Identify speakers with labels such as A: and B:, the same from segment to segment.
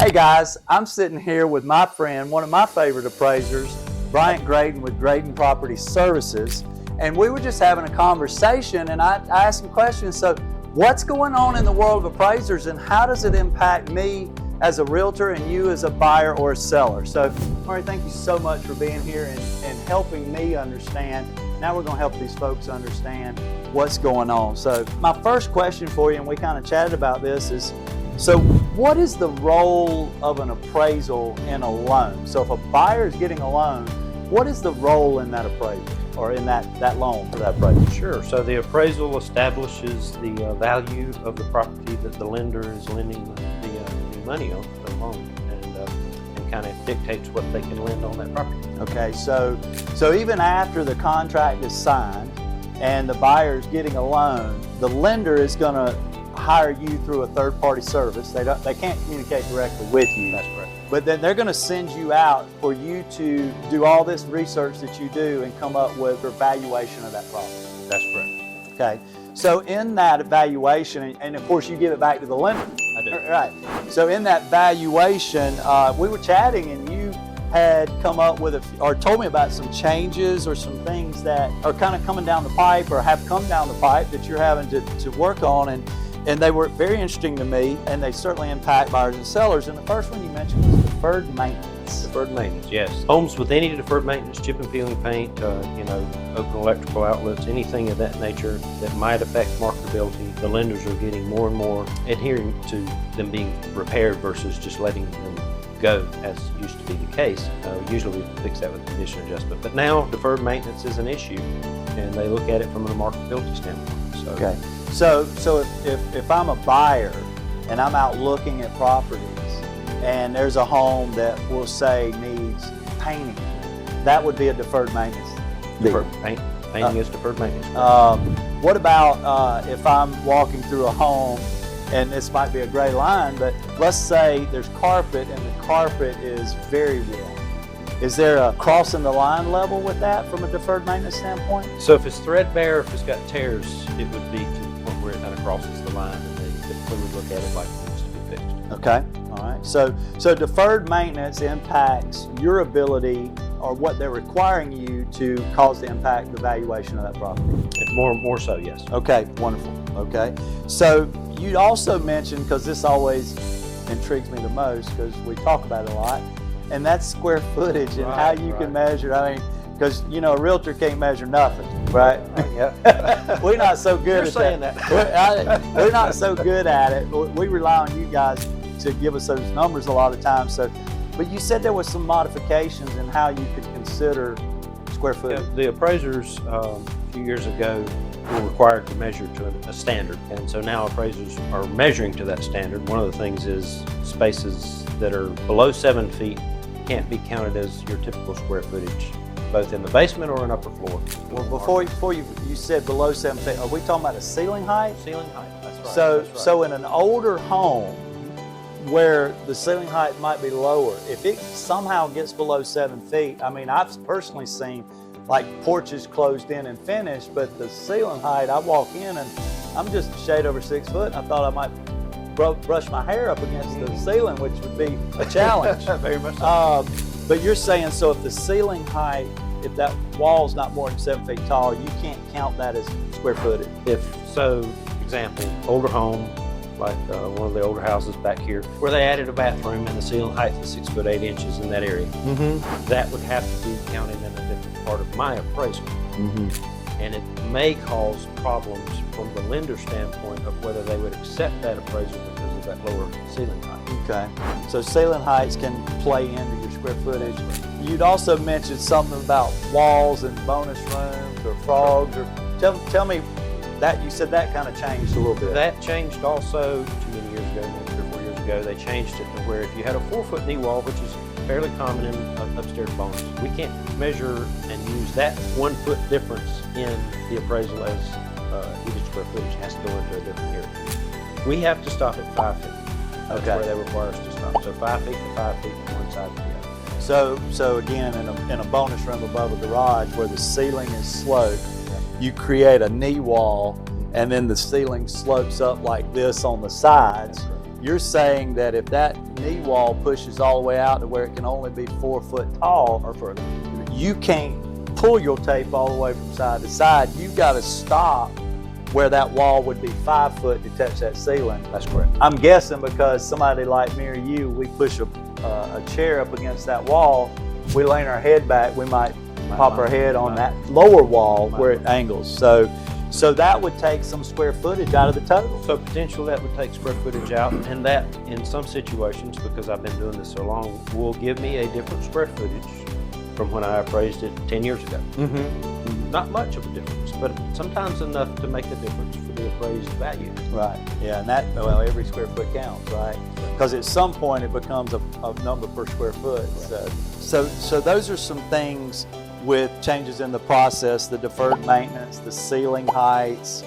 A: Hey guys, I'm sitting here with my friend, one of my favorite appraisers, Bryant Graden with Graden Property Services, and we were just having a conversation and I asked him questions. So what's going on in the world of appraisers and how does it impact me as a realtor and you as a buyer or a seller? So Murray, thank you so much for being here and helping me understand. Now we're going to help these folks understand what's going on. So my first question for you, and we kind of chatted about this, is so what is the role of an appraisal in a loan? So if a buyer is getting a loan, what is the role in that appraisal or in that loan for that appraisal?
B: Sure. So the appraisal establishes the value of the property that the lender is lending the money on, the loan, and kind of dictates what they can lend on that property.
A: Okay, so even after the contract is signed and the buyer is getting a loan, the lender is going to hire you through a third-party service. They can't communicate directly with you.
B: That's correct.
A: But then they're going to send you out for you to do all this research that you do and come up with a valuation of that property.
B: That's correct.
A: Okay, so in that evaluation, and of course you give it back to the lender.
B: I do.
A: Right. So in that valuation, we were chatting and you had come up with or told me about some changes or some things that are kind of coming down the pipe or have come down the pipe that you're having to work on, and they were very interesting to me, and they certainly impact buyers and sellers. And the first one you mentioned was deferred maintenance.
B: Deferred maintenance, yes. Homes with any deferred maintenance, chip and peeling paint, open electrical outlets, anything of that nature that might affect marketability, the lenders are getting more and more adhering to them being repaired versus just letting them go, as used to be the case. Usually we fix that with condition adjustment, but now deferred maintenance is an issue, and they look at it from a marketability standpoint. So.
A: Okay. So if I'm a buyer and I'm out looking at properties and there's a home that we'll say needs painting, that would be a deferred maintenance.
B: Deferred painting is deferred maintenance.
A: What about if I'm walking through a home, and this might be a gray line, but let's say there's carpet and the carpet is very worn. Is there a crossing the line level with that from a deferred maintenance standpoint?
B: So if it's threadbare, if it's got tears, it would be to the point where it kind of crosses the line, and they typically would look at it like it needs to be fixed.
A: Okay, all right. So deferred maintenance impacts your ability or what they're requiring you to cause the impact the valuation of that property.
B: More so, yes.
A: Okay, wonderful. Okay, so you also mentioned, because this always intrigues me the most because we talk about it a lot, and that's square footage and how you can measure. I mean, because a realtor can't measure nothing, right?
B: Yeah.
A: We're not so good
B: You're saying that.
A: We're not so good at it. We rely on you guys to give us those numbers a lot of times. So, but you said there was some modifications in how you could consider square footage.
B: Yeah, the appraisers a few years ago were required to measure to a standard, and so now appraisers are measuring to that standard. One of the things is spaces that are below 7 feet can't be counted as your typical square footage, both in the basement or an upper floor.
A: Well, before you said below 7 feet, are we talking about a ceiling height?
B: Ceiling height, that's right.
A: So in an older home where the ceiling height might be lower, if it somehow gets below 7 feet, I mean, I've personally seen like porches closed in and finished, but the ceiling height, I walk in and I'm just a shade over 6 foot, and I thought I might brush my hair up against the ceiling, which would be a challenge.
B: Very much so.
A: But you're saying, so if the ceiling height, if that wall's not more than 7 feet tall, you can't count that as square footage?
B: Example, older home, like one of the older houses back here, where they added a bathroom and the ceiling height is 6 foot 8 inches in that area.
A: Mm-hmm.
B: That would have to be counted in a different part of my appraisal.
A: Mm-hmm.
B: And it may cause problems from the lender standpoint of whether they would accept that appraisal because of that lower ceiling height.
A: Okay, so ceiling heights can play into your square footage. You'd also mentioned something about walls and bonus rooms or frogs, or tell me that you said that kind of changed a little bit.
B: That changed also too many years ago, maybe 3 or 4 years ago. They changed it to where if you had a 4-foot knee wall, which is fairly common in upstairs bonuses, we can't measure and use that 1 foot difference in the appraisal as heated square footage. It has to go into a different area. We have to stop at 5 feet. That's where they require us to stop. So 5 feet to 5 feet from one side to the other.
A: So again, in a bonus room above a garage where the ceiling is sloped, you create a knee wall, and then the ceiling slopes up like this on the sides, you're saying that if that knee wall pushes all the way out to where it can only be 4 foot tall or further, you can't pull your tape all the way from side to side. You've got to stop where that wall would be 5 foot to touch that ceiling.
B: That's correct.
A: I'm guessing because somebody like me or you, we push a chair up against that wall, we lean our head back, we might pop our head on that lower wall where it angles. So that would take some square footage out of the total.
B: So potentially that would take square footage out, and that in some situations, because I've been doing this so long, will give me a different square footage from when I appraised it 10 years ago. Not much of a difference, but sometimes enough to make a difference for the appraised value.
A: Right, yeah, and that, well, every square foot counts, right? Because at some point it becomes a number per square foot.
B: Right.
A: So those are some things with changes in the process, the deferred maintenance, the ceiling heights,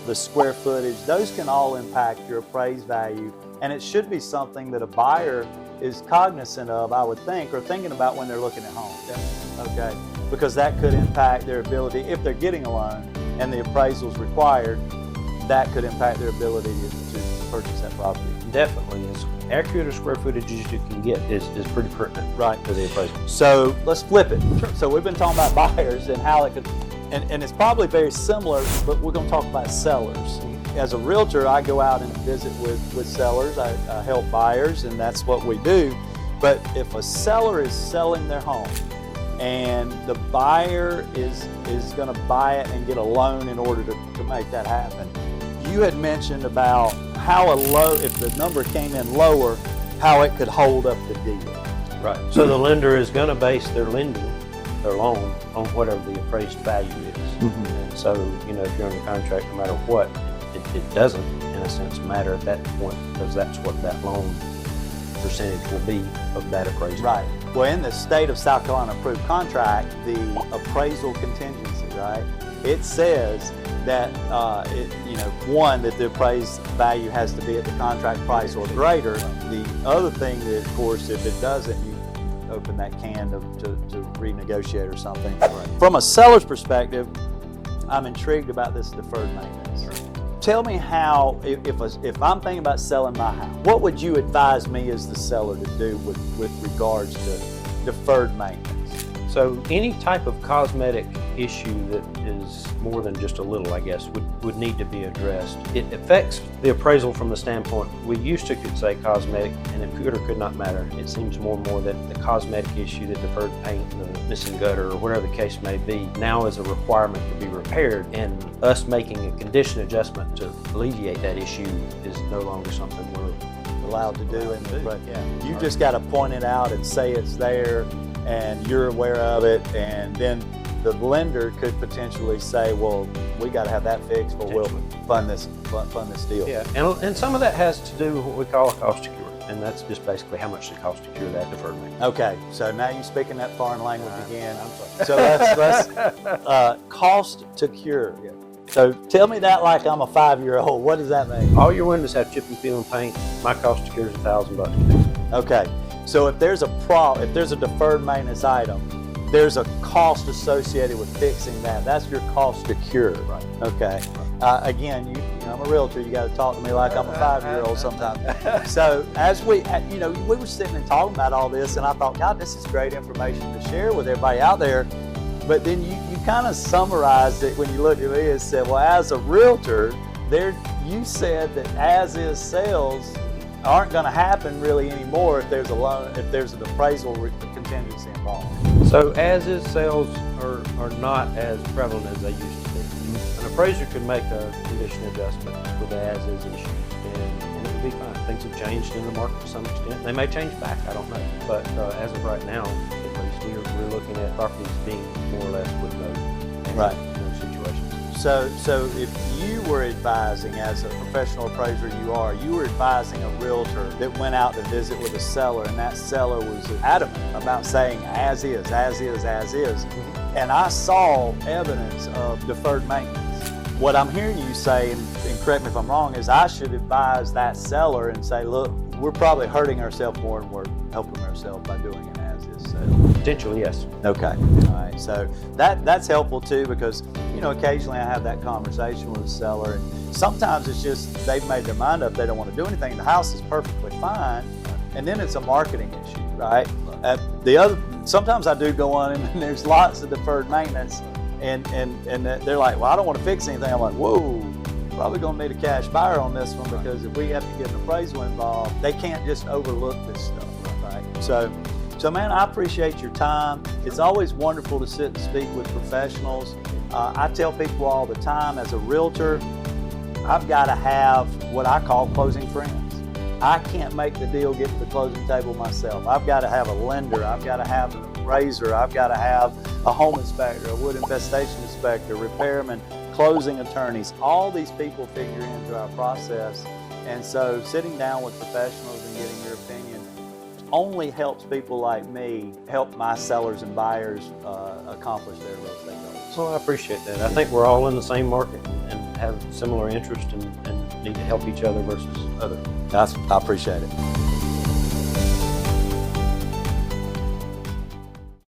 A: the square footage, those can all impact your appraised value. And it should be something that a buyer is cognizant of, I would think, or thinking about when they're looking at homes. Okay, because that could impact their ability, if they're getting a loan and the appraisal is required, that could impact their ability to purchase that property.
B: Definitely, as accurate a square footage as you can get is pretty pertinent,
A: right,
B: to the appraisal.
A: So let's flip it. So we've been talking about buyers and how it could, and it's probably very similar, but we're going to talk about sellers. As a realtor, I go out and visit with sellers. I help buyers, and that's what we do. But if a seller is selling their home and the buyer is going to buy it and get a loan in order to make that happen, you had mentioned about how if the number came in lower, how it could hold up the deal.
B: Right. So the lender is going to base their loan on whatever the appraised value is. And so, if you're under contract, no matter what, it doesn't, in a sense, matter at that point, because that's what that loan percentage will be of that appraisal.
A: Right. Well, in the state of South Carolina approved contract, the appraisal contingency, right, it says that, one, that the appraised value has to be at the contract price or greater. The other thing that, of course, if it doesn't, you open that can to renegotiate or something.
B: Right.
A: From a seller's perspective, I'm intrigued about this deferred maintenance. Tell me how, if I'm thinking about selling my house, what would you advise me as the seller to do with regards to deferred maintenance?
B: So any type of cosmetic issue that is more than just a little, I guess, would need to be addressed. It affects the appraisal from the standpoint, we used to could say cosmetic, and it could or could not matter. It seems more and more that the cosmetic issue, the deferred paint, the missing gutter, or whatever the case may be, now is a requirement to be repaired, and us making a condition adjustment to alleviate that issue is no longer something we're
A: allowed to do. You just got to point it out and say it's there, and you're aware of it, and then the lender could potentially say, well, we got to have that fixed, or we'll fund this deal.
B: Yeah, and some of that has to do with what we call a cost to cure, and that's just basically how much it costs to cure that deferred maintenance.
A: Okay, so now you're speaking that foreign language again. I'm sorry. So let's cost to cure.
B: Yeah.
A: So tell me that like I'm a 5-year-old. What does that mean?
B: All your windows have chip and peel and paint. My cost to cure is $1,000.
A: Okay, so if there's a deferred maintenance item, there's a cost associated with fixing that. That's your cost to cure.
B: Right.
A: Okay. Again, I'm a realtor. You got to talk to me like I'm a 5-year-old sometimes. So as we were sitting and talking about all this, and I thought, God, this is great information to share with everybody out there. But then you kind of summarized it when you looked at me and said, well, as a realtor, you said that as-is sales aren't going to happen really anymore if there's an appraisal contingency involved.
B: So as-is sales are not as prevalent as they used to be. An appraiser could make a condition adjustment with the as-is issue, and it would be fine. Things have changed in the market to some extent. They may change back, I don't know. But as of right now, at least we're looking at properties being more or less with no situations.
A: So if you were advising, as a professional appraiser you were advising a realtor that went out to visit with a seller, and that seller was adamant about saying as is, and I saw evidence of deferred maintenance. What I'm hearing you say, and correct me if I'm wrong, is I should advise that seller and say, look, we're probably hurting ourselves more than we're helping ourselves by doing it finalize this sale?
B: Potentially, yes.
A: Okay, all right. So that's helpful too, because occasionally I have that conversation with a seller, and sometimes it's just they've made their mind up, they don't want to do anything. The house is perfectly fine, and then it's a marketing issue, right? Sometimes I do go on and there's lots of deferred maintenance, and they're like, well, I don't want to fix anything. I'm like, whoa. Probably going to need a cash buyer on this one, because if we have to get an appraisal involved, they can't just overlook this stuff, right? So man, I appreciate your time. It's always wonderful to sit and speak with professionals. I tell people all the time, as a realtor, I've got to have what I call closing friends. I can't make the deal get to the closing table myself. I've got to have a lender. I've got to have an appraiser. I've got to have a home inspector, a wood infestation inspector, repairman, closing attorneys. All these people figure into our process. And so sitting down with professionals and getting your opinion only helps people like me help my sellers and buyers accomplish their real estate goals.
B: Well, I appreciate that. I think we're all in the same market and have similar interests and need to help each other versus others.
A: I appreciate it.